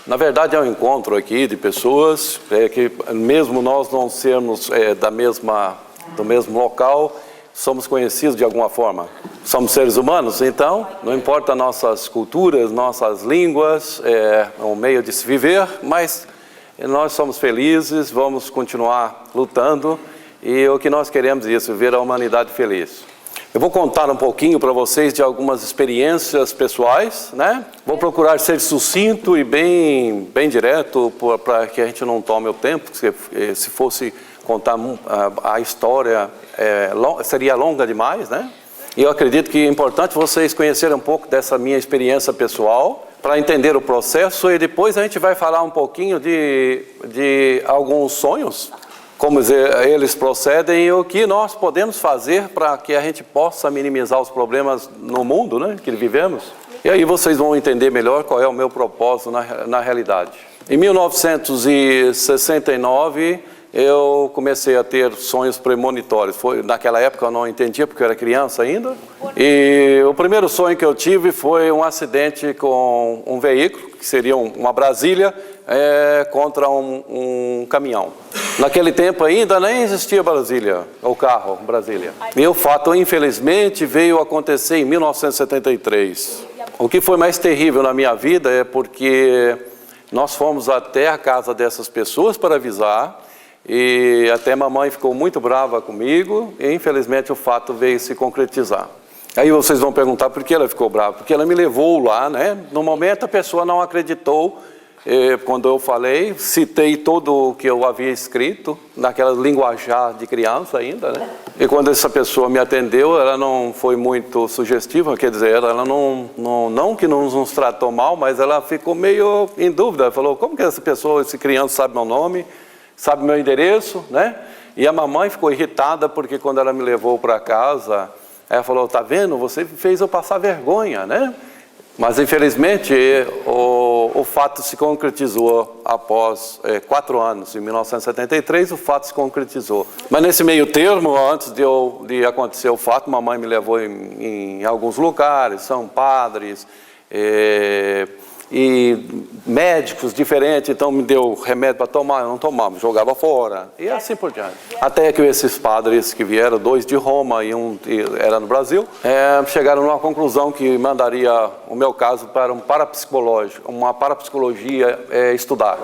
Na verdade, é um encontro aqui de pessoas que, mesmo nós não sermos do mesmo local, somos conhecidos de alguma forma. Somos seres humanos, então, não importa nossas culturas, nossas línguas, é um meio de se viver, mas nós somos felizes, vamos continuar lutando, e o que nós queremos é isso, ver a humanidade feliz. Eu vou contar um pouquinho para vocês de algumas experiências pessoais, né? Vou procurar ser sucinto e bem direto, para que a gente não tome o tempo, se fosse contar a história, seria longa demais, né? E eu acredito que é importante vocês conhecerem um pouco dessa minha experiência pessoal, para entender o processo, e depois a gente vai falar um pouquinho de alguns sonhos, como eles procedem e o que nós podemos fazer para que a gente possa minimizar os problemas no mundo, né, que vivemos. E aí vocês vão entender melhor qual é o meu propósito na realidade. Em 1969, eu comecei a ter sonhos premonitórios. Naquela época eu não entendia, porque eu era criança ainda. E o primeiro sonho que eu tive foi um acidente com um veículo, que seria uma Brasília, contra um caminhão. Naquele tempo ainda nem existia Brasília, o carro Brasília. E o fato, infelizmente, veio acontecer em 1973. O que foi mais terrível na minha vida é porque nós fomos até a casa dessas pessoas para avisar, e até mamãe ficou muito brava comigo, e infelizmente o fato veio se concretizar. Aí vocês vão perguntar por que ela ficou brava, porque ela me levou lá, né? No momento a pessoa não acreditou, quando eu falei, citei tudo o que eu havia escrito, naquela linguajar de criança ainda, né? E quando essa pessoa me atendeu, ela não foi muito sugestiva, quer dizer, ela não que não nos tratou mal, mas ela ficou meio em dúvida, ela falou, como que essa pessoa, esse criança sabe meu nome, sabe meu endereço, né? E a mamãe ficou irritada, porque quando ela me levou para casa, ela falou, tá vendo, você fez eu passar vergonha, né? Mas, infelizmente, o fato se concretizou após 4 anos. Em 1973, o fato se concretizou. Mas, nesse meio termo, antes de acontecer o fato, mamãe me levou em alguns lugares, são padres, e médicos diferentes, então me deu remédio para tomar, eu não tomava, jogava fora, e assim por diante. Até que esses padres que vieram, 2 de Roma e um era no Brasil, chegaram numa conclusão que mandaria o meu caso para uma parapsicologia estudar.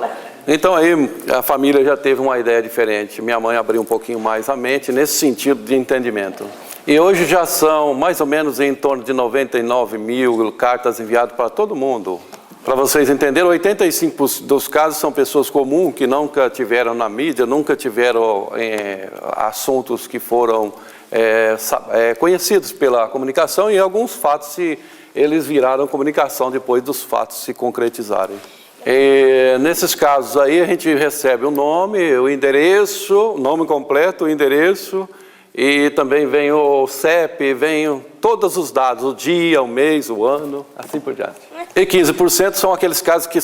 Então aí a família já teve uma ideia diferente, minha mãe abriu um pouquinho mais a mente nesse sentido de entendimento. E hoje já são mais ou menos em torno de 99 mil cartas enviadas para todo mundo. Para vocês entenderem, 85% dos casos são pessoas comuns que nunca tiveram na mídia, nunca tiveram assuntos que foram conhecidos pela comunicação, e alguns fatos eles viraram comunicação depois dos fatos se concretizarem. E nesses casos aí a gente recebe o nome, o endereço, o nome completo, o endereço, e também vem o CEP, vem todos os dados, o dia, o mês, o ano, assim por diante. E 15% são aqueles casos que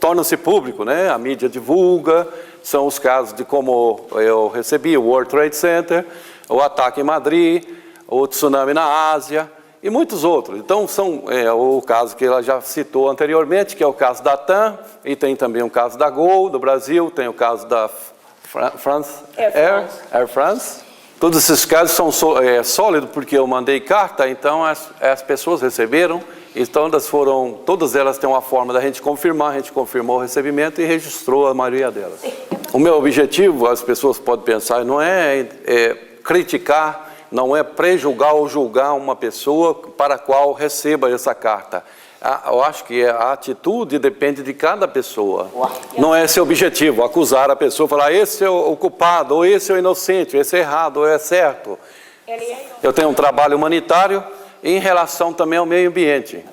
tornam-se público, né? A mídia divulga, são os casos de como eu recebi o World Trade Center, o ataque em Madrid, o tsunami na Ásia e muitos outros. Então, são o caso que ela já citou anteriormente, que é o caso da TAM, e tem também o caso da Gol, do Brasil, tem o caso da Air France. Todos esses casos são sólidos, porque eu mandei carta, então as pessoas receberam, então todas elas têm uma forma da gente confirmar, a gente confirmou o recebimento e registrou a maioria delas. O meu objetivo, as pessoas podem pensar, não é criticar, não é prejulgar ou julgar uma pessoa para a qual receba essa carta. Eu acho que a atitude depende de cada pessoa. Não é esse o objetivo, acusar a pessoa, falar esse é o culpado, ou esse é o inocente, esse é errado, ou é certo. Eu tenho um trabalho humanitário em relação também ao meio ambiente.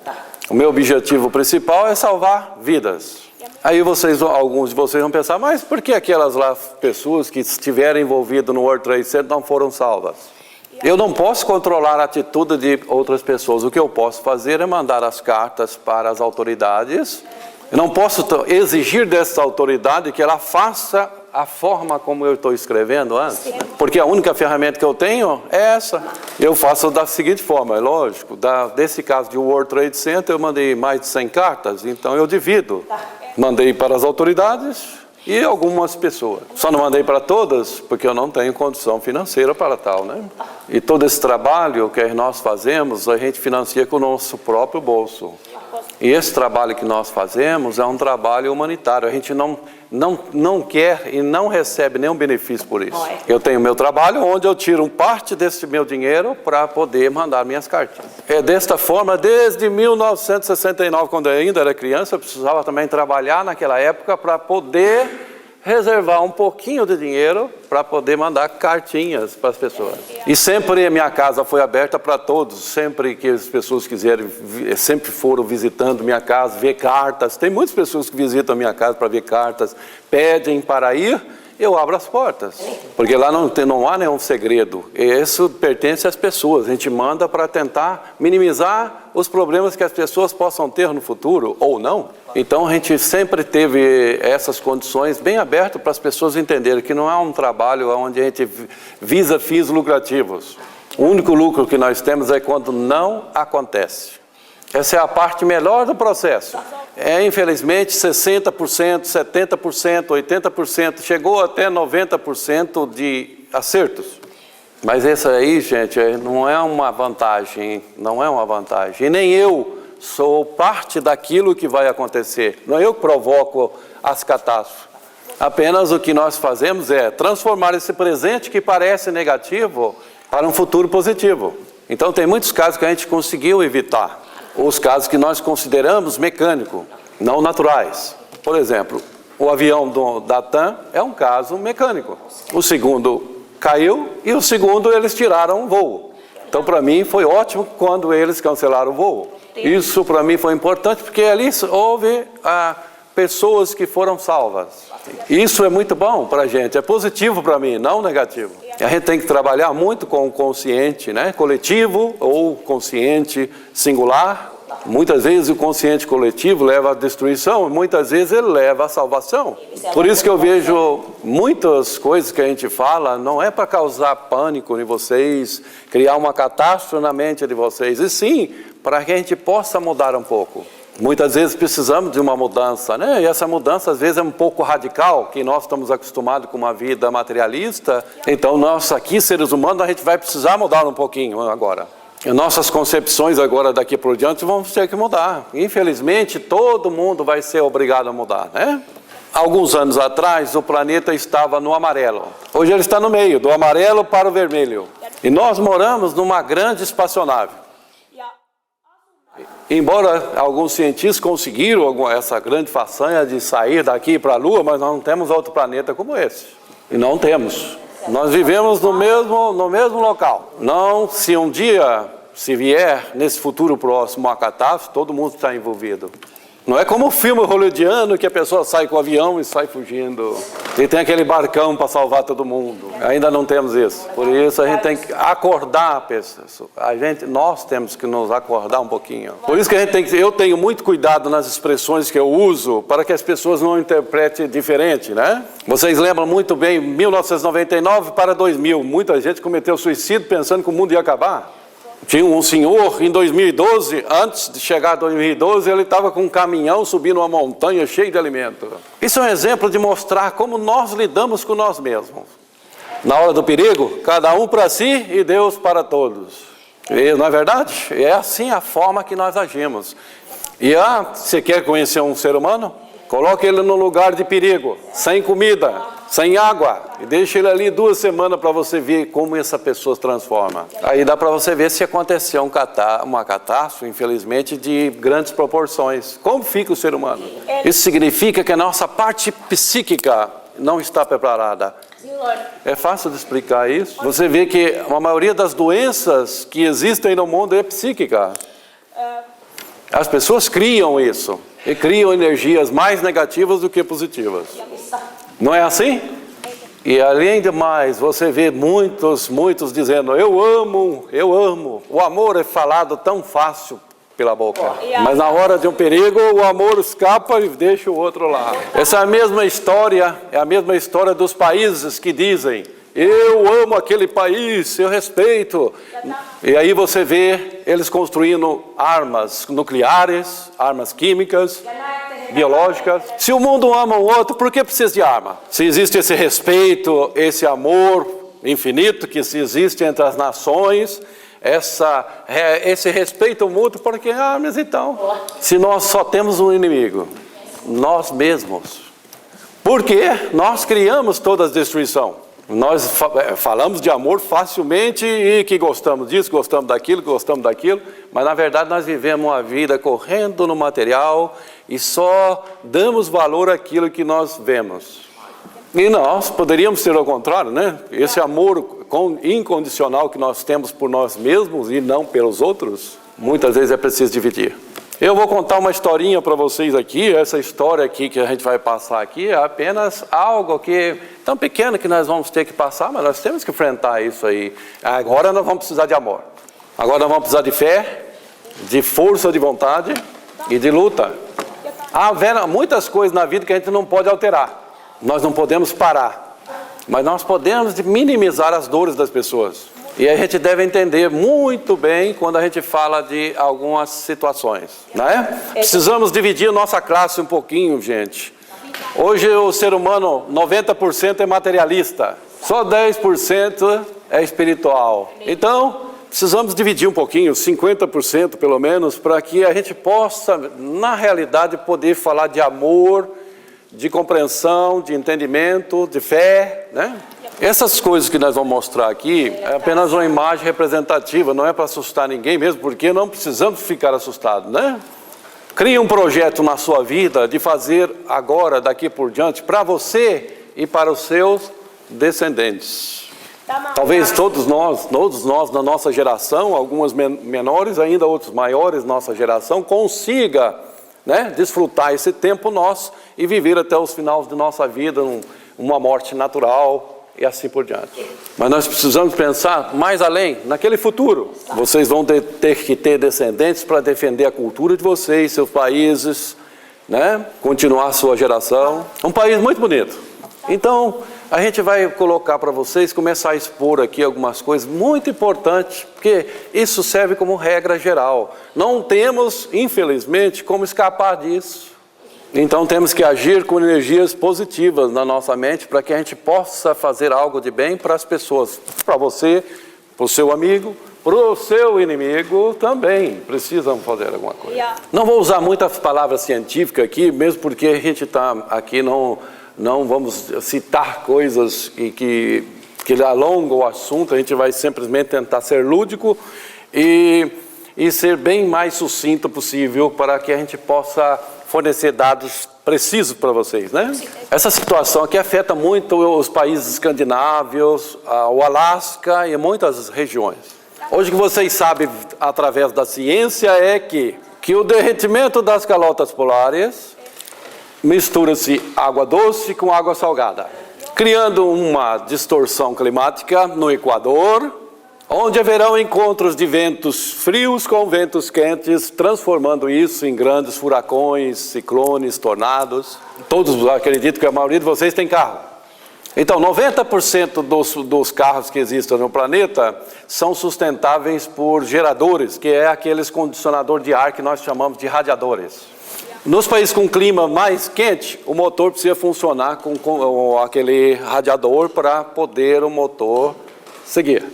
O meu objetivo principal é salvar vidas. Aí alguns de vocês vão pensar, mas por que aquelas pessoas que estiveram envolvidas no World Trade Center não foram salvas? Eu não posso controlar a atitude de outras pessoas. O que eu posso fazer é mandar as cartas para as autoridades. Eu não posso exigir dessa autoridade que ela faça a forma como eu estou escrevendo antes? Porque a única ferramenta que eu tenho é essa. Eu faço da seguinte forma, é lógico, desse caso de World Trade Center, eu mandei mais de 100 cartas, então eu divido. Mandei para as autoridades e algumas pessoas. Só não mandei para todas, porque eu não tenho condição financeira para tal, né? E todo esse trabalho que nós fazemos, a gente financia com o nosso próprio bolso. E esse trabalho que nós fazemos é um trabalho humanitário. A gente não quer e não recebe nenhum benefício por isso. Eu tenho meu trabalho onde eu tiro parte desse meu dinheiro para poder mandar minhas cartas. É desta forma, desde 1969, quando eu ainda era criança, eu precisava também trabalhar naquela época para poder reservar um pouquinho de dinheiro para poder mandar cartinhas para as pessoas. E sempre a minha casa foi aberta para todos, sempre que as pessoas quiserem, sempre foram visitando minha casa, ver cartas. Tem muitas pessoas que visitam a minha casa para ver cartas, pedem para ir, eu abro as portas. Porque lá não há nenhum segredo. Isso pertence às pessoas. A gente manda para tentar minimizar os problemas que as pessoas possam ter no futuro, ou não. Então a gente sempre teve essas condições bem abertas para as pessoas entenderem que não é um trabalho onde a gente visa fins lucrativos. O único lucro que nós temos é quando não acontece. Essa é a parte melhor do processo. Infelizmente, 60%, 70%, 80%, chegou até 90% de acertos. Mas isso aí, gente, não é uma vantagem, não é uma vantagem. E nem eu sou parte daquilo que vai acontecer. Não é eu que provoco as catástrofes. Apenas o que nós fazemos é transformar esse presente que parece negativo para um futuro positivo. Então, tem muitos casos que a gente conseguiu evitar. Os casos que nós consideramos mecânicos, não naturais. Por exemplo, o avião da TAM é um caso mecânico. O segundo caiu e o segundo eles tiraram o voo. Então, para mim, foi ótimo quando eles cancelaram o voo. Isso, para mim, foi importante porque ali houve pessoas que foram salvas. Isso é muito bom para a gente, é positivo para mim, não negativo. A gente tem que trabalhar muito com o consciente, né? Coletivo ou consciente singular. Muitas vezes o consciente coletivo leva à destruição, muitas vezes ele leva à salvação. Por isso que eu vejo muitas coisas que a gente fala, não é para causar pânico em vocês, criar uma catástrofe na mente de vocês, e sim para que a gente possa mudar um pouco. Muitas vezes precisamos de uma mudança, né? E essa mudança às vezes é um pouco radical, que nós estamos acostumados com uma vida materialista. Então nós aqui, seres humanos, a gente vai precisar mudar um pouquinho agora. E nossas concepções agora daqui por diante vão ter que mudar. Infelizmente, todo mundo vai ser obrigado a mudar, né? Alguns anos atrás, o planeta estava no amarelo. Hoje ele está no meio, do amarelo para o vermelho. E nós moramos numa grande espaçonave. Embora alguns cientistas conseguiram essa grande façanha de sair daqui para a Lua, mas nós não temos outro planeta como esse. E não temos. Nós vivemos no mesmo local. Não, se um dia, se vier nesse futuro próximo uma catástrofe, todo mundo está envolvido. Não é como o filme hollywoodiano que a pessoa sai com o avião e sai fugindo. E tem aquele barcão para salvar todo mundo. Ainda não temos isso. Por isso a gente tem que acordar, pessoas. Nós temos que nos acordar um pouquinho. Por isso que eu tenho muito cuidado nas expressões que eu uso para que as pessoas não interpretem diferente, né? Vocês lembram muito bem, 1999 para 2000. Muita gente cometeu suicídio pensando que o mundo ia acabar. Tinha um senhor em 2012, antes de chegar a 2012, ele estava com um caminhão subindo uma montanha cheio de alimento. Isso é um exemplo de mostrar como nós lidamos com nós mesmos. Na hora do perigo, cada um para si e Deus para todos. E, não é verdade? É assim a forma que nós agimos. E você quer conhecer um ser humano? Coloque ele no lugar de perigo, sem comida, sem água, e deixe ele ali 2 semanas para você ver como essa pessoa se transforma. Aí dá para você ver se aconteceu uma catástrofe, infelizmente, de grandes proporções. Como fica o ser humano? Isso significa que a nossa parte psíquica não está preparada. É fácil de explicar isso. Você vê que a maioria das doenças que existem no mundo é psíquica. As pessoas criam isso. E criam energias mais negativas do que positivas. Não é assim? E além de mais, você vê muitos dizendo, eu amo. O amor é falado tão fácil. pela boca. Mas na hora de um perigo, o amor escapa e deixa o outro lá. Essa é a mesma história dos países que dizem: eu amo aquele país, eu respeito. E aí você vê eles construindo armas nucleares, armas químicas, biológicas. Se o mundo ama o outro, por que precisa de arma? Se existe esse respeito, esse amor infinito que se existe entre as nações, esse respeito mútuo, por que armas então? Se nós só temos um inimigo, nós mesmos. Porque nós criamos toda a destruição. Nós falamos de amor facilmente e que gostamos disso, gostamos daquilo, mas na verdade nós vivemos uma vida correndo no material e só damos valor àquilo que nós vemos. E nós poderíamos ser ao contrário, né? Esse amor incondicional que nós temos por nós mesmos e não pelos outros, muitas vezes é preciso dividir. Eu vou contar uma historinha para vocês aqui. Essa história aqui que a gente vai passar aqui é apenas algo que tão pequeno que nós vamos ter que passar, mas nós temos que enfrentar isso aí. Agora nós vamos precisar de amor. Agora nós vamos precisar de fé, de força de vontade e de luta. Há muitas coisas na vida que a gente não pode alterar. Nós não podemos parar, mas nós podemos minimizar as dores das pessoas. E a gente deve entender muito bem quando a gente fala de algumas situações, né? Precisamos dividir nossa classe um pouquinho, gente. Hoje o ser humano, 90% é materialista, só 10% é espiritual. Então, precisamos dividir um pouquinho, 50% pelo menos, para que a gente possa, na realidade, poder falar de amor, de compreensão, de entendimento, de fé, né? Essas coisas que nós vamos mostrar aqui é apenas uma imagem representativa, não é para assustar ninguém mesmo, porque não precisamos ficar assustados, né? Crie um projeto na sua vida de fazer agora, daqui por diante, para você e para os seus descendentes. Talvez todos nós na nossa geração, algumas menores, ainda outros maiores, nossa geração, consiga, né, desfrutar esse tempo nosso e viver até os finais de nossa vida uma morte natural e assim por diante. Mas nós precisamos pensar mais além, naquele futuro. Vocês vão ter que ter descendentes para defender a cultura de vocês, seus países, né, continuar a sua geração. Um país muito bonito. Então, a gente vai colocar para vocês, começar a expor aqui algumas coisas muito importantes, porque isso serve como regra geral. Não temos, infelizmente, como escapar disso. Então temos que agir com energias positivas na nossa mente para que a gente possa fazer algo de bem para as pessoas. Para você, para o seu amigo, para o seu inimigo também precisam fazer alguma coisa. Não vou usar muitas palavras científicas aqui, mesmo porque a gente está aqui, não vamos citar coisas que alongam o assunto, a gente vai simplesmente tentar ser lúdico e ser bem mais sucinto possível para que a gente possa fornecer dados precisos para vocês, né? Essa situação aqui afeta muito os países escandinavos, o Alasca e muitas regiões. Hoje o que vocês sabem através da ciência é que o derretimento das calotas polares mistura-se água doce com água salgada, criando uma distorção climática no Equador, onde haverão encontros de ventos frios com ventos quentes, transformando isso em grandes furacões, ciclones, tornados. Todos acreditam que a maioria de vocês tem carro. Então, 90% dos carros que existem no planeta são sustentáveis por geradores, que é aqueles condicionadores de ar que nós chamamos de radiadores. Nos países com clima mais quente, o motor precisa funcionar com aquele radiador para poder o motor seguir.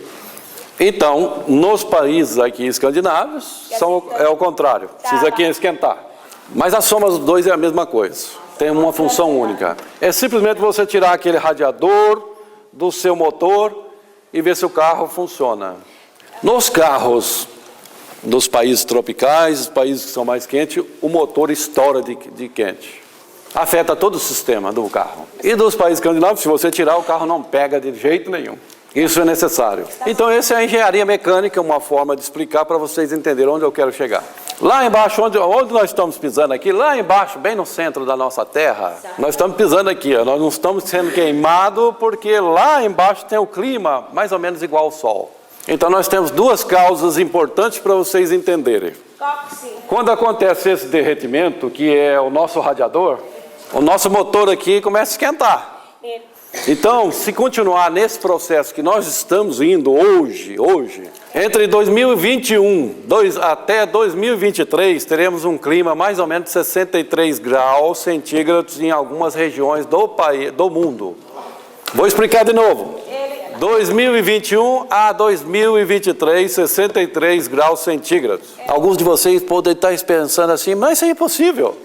Então, nos países aqui escandinavos, é o contrário, precisa aqui esquentar. Mas a soma dos dois é a mesma coisa, tem uma função única. É simplesmente você tirar aquele radiador do seu motor e ver se o carro funciona. Nos carros dos países tropicais, os países que são mais quentes, o motor estoura de quente. Afeta todo o sistema do carro. E dos países escandinavos, se você tirar, o carro não pega de jeito nenhum. Isso é necessário. Então, essa é a engenharia mecânica, uma forma de explicar para vocês entenderem onde eu quero chegar. Lá embaixo, onde nós estamos pisando aqui, lá embaixo, bem no centro da nossa terra, nós estamos pisando aqui, nós não estamos sendo queimados porque lá embaixo tem o clima mais ou menos igual ao Sol. Então, nós temos duas causas importantes para vocês entenderem. Quando acontece esse derretimento, que é o nosso radiador, o nosso motor aqui começa a esquentar. Então, se continuar nesse processo que nós estamos indo hoje, entre 2021 até 2023, teremos um clima mais ou menos de 63 graus centígrados em algumas regiões do mundo. Vou explicar de novo. 2021 a 2023, 63 graus centígrados. Alguns de vocês podem estar pensando assim, mas isso é impossível.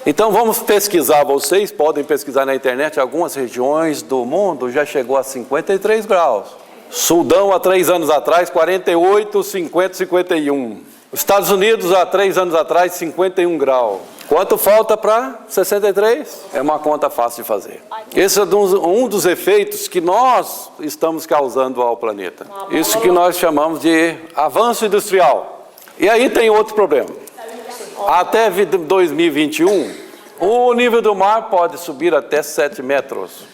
Então vamos pesquisar, vocês podem pesquisar na internet, algumas regiões do mundo já chegou a 53 graus. Sudão há 3 anos atrás, 48, 50, 51. Os Estados Unidos há 3 anos atrás, 51 graus. Quanto falta para 63? É uma conta fácil de fazer. Esse é um dos efeitos que nós estamos causando ao planeta. Isso que nós chamamos de avanço industrial. E aí tem outro problema. Até 2021, o nível do mar pode subir até 7 metros.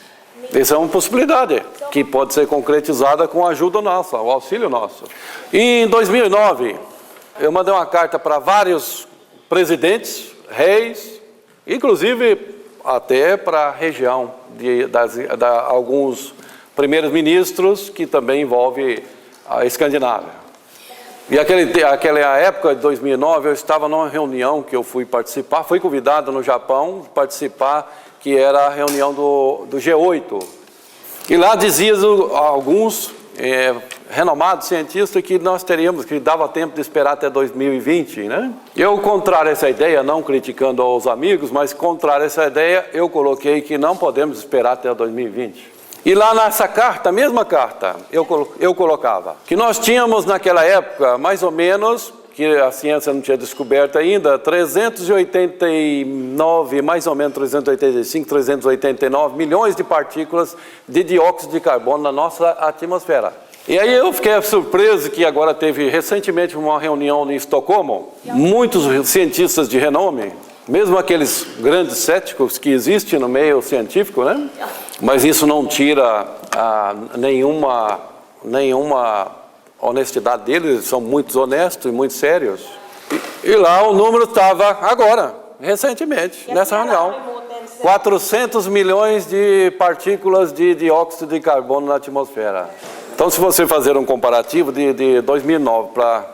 Essa é uma possibilidade que pode ser concretizada com a ajuda nossa, o auxílio nosso. E em 2009, eu mandei uma carta para vários presidentes, reis, inclusive até para a região de alguns primeiros ministros, que também envolve a Escandinávia. E aquela época de 2009, eu estava numa reunião que eu fui participar, fui convidado no Japão participar, que era a reunião do G8. E lá diziam alguns renomados cientistas que que dava tempo de esperar até 2020, né? Eu, contrário a essa ideia, não criticando aos amigos, mas contrário a essa ideia, eu coloquei que não podemos esperar até 2020. E lá nessa carta, a mesma carta, eu colocava que nós tínhamos naquela época, mais ou menos, que a ciência não tinha descoberto ainda, 389, mais ou menos 385, 389 milhões de partículas de dióxido de carbono na nossa atmosfera. E aí eu fiquei surpreso que agora teve recentemente uma reunião em Estocolmo, muitos cientistas de renome, mesmo aqueles grandes céticos que existem no meio científico, né? Mas isso não tira nenhuma honestidade deles, eles são muito honestos e muito sérios. E lá o número estava agora, recentemente, nessa reunião. 400 milhões de partículas de dióxido de carbono na atmosfera. Então, se você fazer um comparativo de 2009 para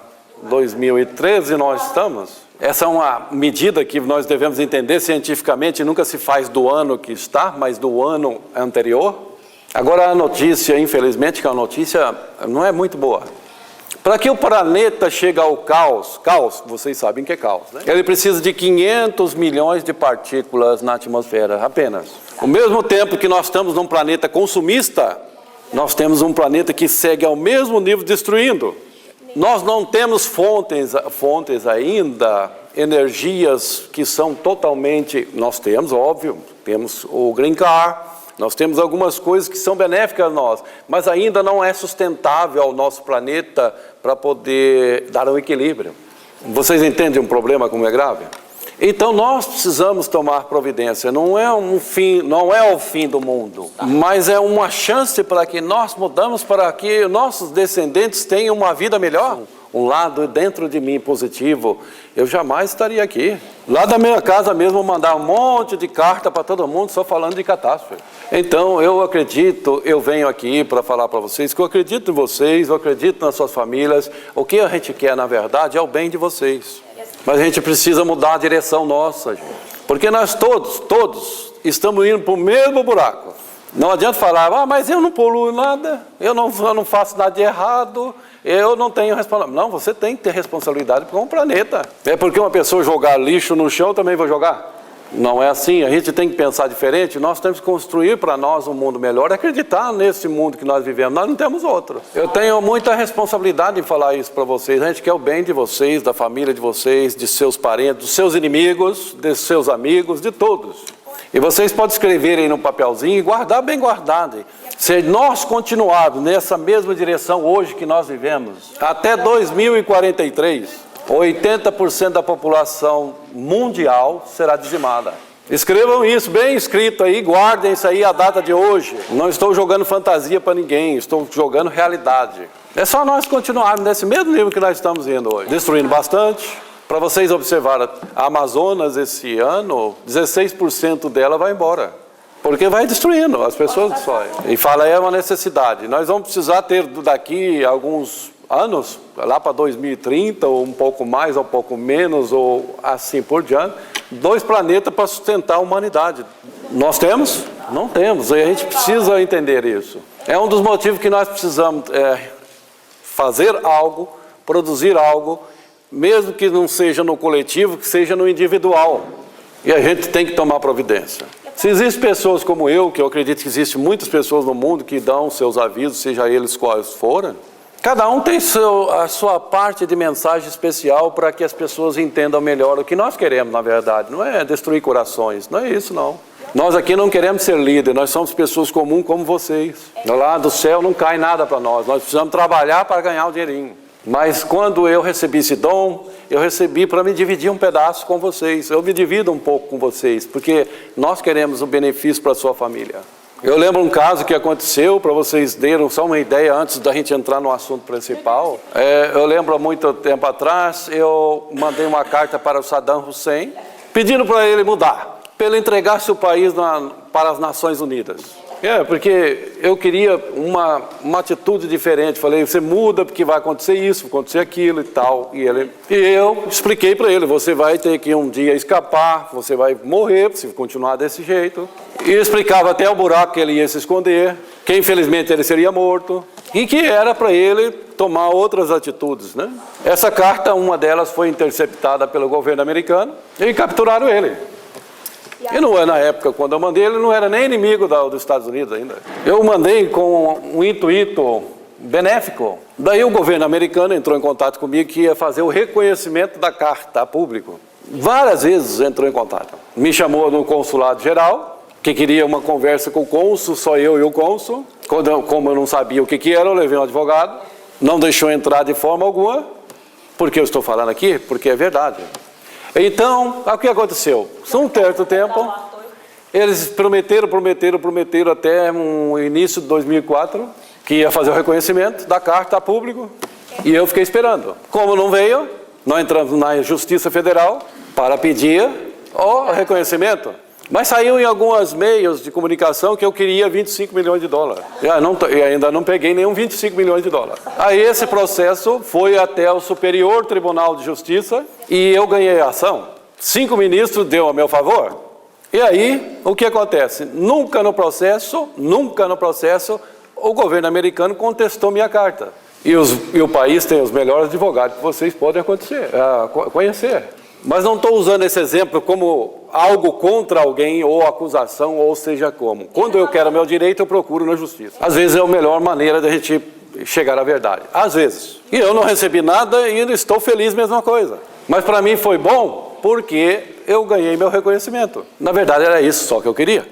2013, nós estamos... Essa é uma medida que nós devemos entender cientificamente, nunca se faz do ano que está, mas do ano anterior. Agora a notícia, infelizmente, que a notícia não é muito boa. Para que o planeta chegue ao caos, vocês sabem que é caos, né? Ele precisa de 500 milhões de partículas na atmosfera, apenas. Ao mesmo tempo que nós estamos num planeta consumista, nós temos um planeta que segue ao mesmo nível destruindo. Nós não temos fontes ainda, energias que são totalmente... Nós temos, óbvio, temos o Green Car, nós temos algumas coisas que são benéficas a nós, mas ainda não é sustentável ao nosso planeta para poder dar um equilíbrio. Vocês entendem um problema como é grave? Então nós precisamos tomar providência, não é o fim do mundo, mas é uma chance para que nós mudamos, para que nossos descendentes tenham uma vida melhor. Um lado dentro de mim positivo, eu jamais estaria aqui. Lá da minha casa mesmo, mandar um monte de carta para todo mundo só falando de catástrofe. Então eu venho aqui para falar para vocês que eu acredito em vocês, eu acredito nas suas famílias. O que a gente quer na verdade é o bem de vocês. Mas a gente precisa mudar a direção nossa, gente. Porque nós todos estamos indo para o mesmo buraco. Não adianta falar, mas eu não poluo nada, eu não faço nada de errado, eu não tenho responsabilidade. Não, você tem que ter responsabilidade com o planeta. É porque uma pessoa jogar lixo no chão, eu também vou jogar? Não é assim, a gente tem que pensar diferente, nós temos que construir para nós um mundo melhor, acreditar nesse mundo que nós vivemos, nós não temos outro. Eu tenho muita responsabilidade em falar isso para vocês, a gente quer o bem de vocês, da família de vocês, de seus parentes, dos seus inimigos, de seus amigos, de todos. E vocês podem escrever aí no papelzinho e guardar bem guardado. Se nós continuarmos nessa mesma direção hoje que nós vivemos, até 2043... 80% da população mundial será dizimada. Escrevam isso bem escrito aí, guardem isso aí a data de hoje. Não estou jogando fantasia para ninguém, estou jogando realidade. É só nós continuarmos nesse mesmo nível que nós estamos indo hoje. Destruindo bastante, Para vocês observarem, a Amazonas esse ano, 16% dela vai embora. Porque vai destruindo, as pessoas destroem. E fala, é uma necessidade. Nós vamos precisar ter daqui alguns anos, lá para 2030, ou um pouco mais, ou um pouco menos, ou assim por diante, 2 planetas para sustentar a humanidade. Nós temos? Não temos, e a gente precisa entender isso. É um dos motivos que nós precisamos fazer algo, produzir algo, mesmo que não seja no coletivo, que seja no individual. E a gente tem que tomar providência. Se existem pessoas como eu, que eu acredito que existem muitas pessoas no mundo que dão seus avisos, seja eles quais forem, cada um tem a sua parte de mensagem especial para que as pessoas entendam melhor o que nós queremos, na verdade. Não é destruir corações, não é isso não. Nós aqui não queremos ser líderes, nós somos pessoas comuns como vocês. Lá do céu não cai nada para nós precisamos trabalhar para ganhar o dinheirinho. Mas quando eu recebi esse dom, eu recebi para me dividir um pedaço com vocês. Eu me divido um pouco com vocês, porque nós queremos o benefício para a sua família. Eu lembro um caso que aconteceu, para vocês terem só uma ideia antes da gente entrar no assunto principal. Eu lembro há muito tempo atrás, eu mandei uma carta para o Saddam Hussein, pedindo para ele mudar, para ele entregar seu país para as Nações Unidas. Porque eu queria uma atitude diferente. Falei, você muda porque vai acontecer isso, vai acontecer aquilo e tal. E eu expliquei para ele, você vai ter que um dia escapar, você vai morrer se continuar desse jeito. E eu explicava até o buraco que ele ia se esconder, que infelizmente ele seria morto. E que era para ele tomar outras atitudes, né? Essa carta, uma delas foi interceptada pelo governo americano e capturaram ele. E não é na época, quando eu mandei, ele não era nem inimigo dos Estados Unidos ainda. Eu mandei com um intuito benéfico. Daí o governo americano entrou em contato comigo que ia fazer o reconhecimento da carta a público. Várias vezes entrou em contato. Me chamou no consulado geral, que queria uma conversa com o cônsul, só eu e o cônsul. Como eu não sabia o que era, eu levei um advogado. Não deixou entrar de forma alguma. Por que eu estou falando aqui? Porque é verdade. Então, o que aconteceu? Um certo tempo, eles prometeram até o início de 2004, que ia fazer o reconhecimento da carta a público, e eu fiquei esperando. Como não veio, nós entramos na Justiça Federal para pedir o reconhecimento. Mas saiu em alguns meios de comunicação que eu queria 25 milhões de dólares. E ainda não peguei nenhum 25 milhões de dólares. Aí esse processo foi até o Superior Tribunal de Justiça e eu ganhei a ação. 5 ministros deu a meu favor. E aí, o que acontece? Nunca no processo, o governo americano contestou minha carta. E o país tem os melhores advogados que vocês podem conhecer. Mas não estou usando esse exemplo como algo contra alguém, ou acusação, ou seja como. Quando eu quero meu direito, eu procuro na justiça. Às vezes é a melhor maneira de a gente chegar à verdade. Às vezes. E eu não recebi nada e estou feliz, mesma coisa. Mas para mim foi bom porque eu ganhei meu reconhecimento. Na verdade era isso só que eu queria.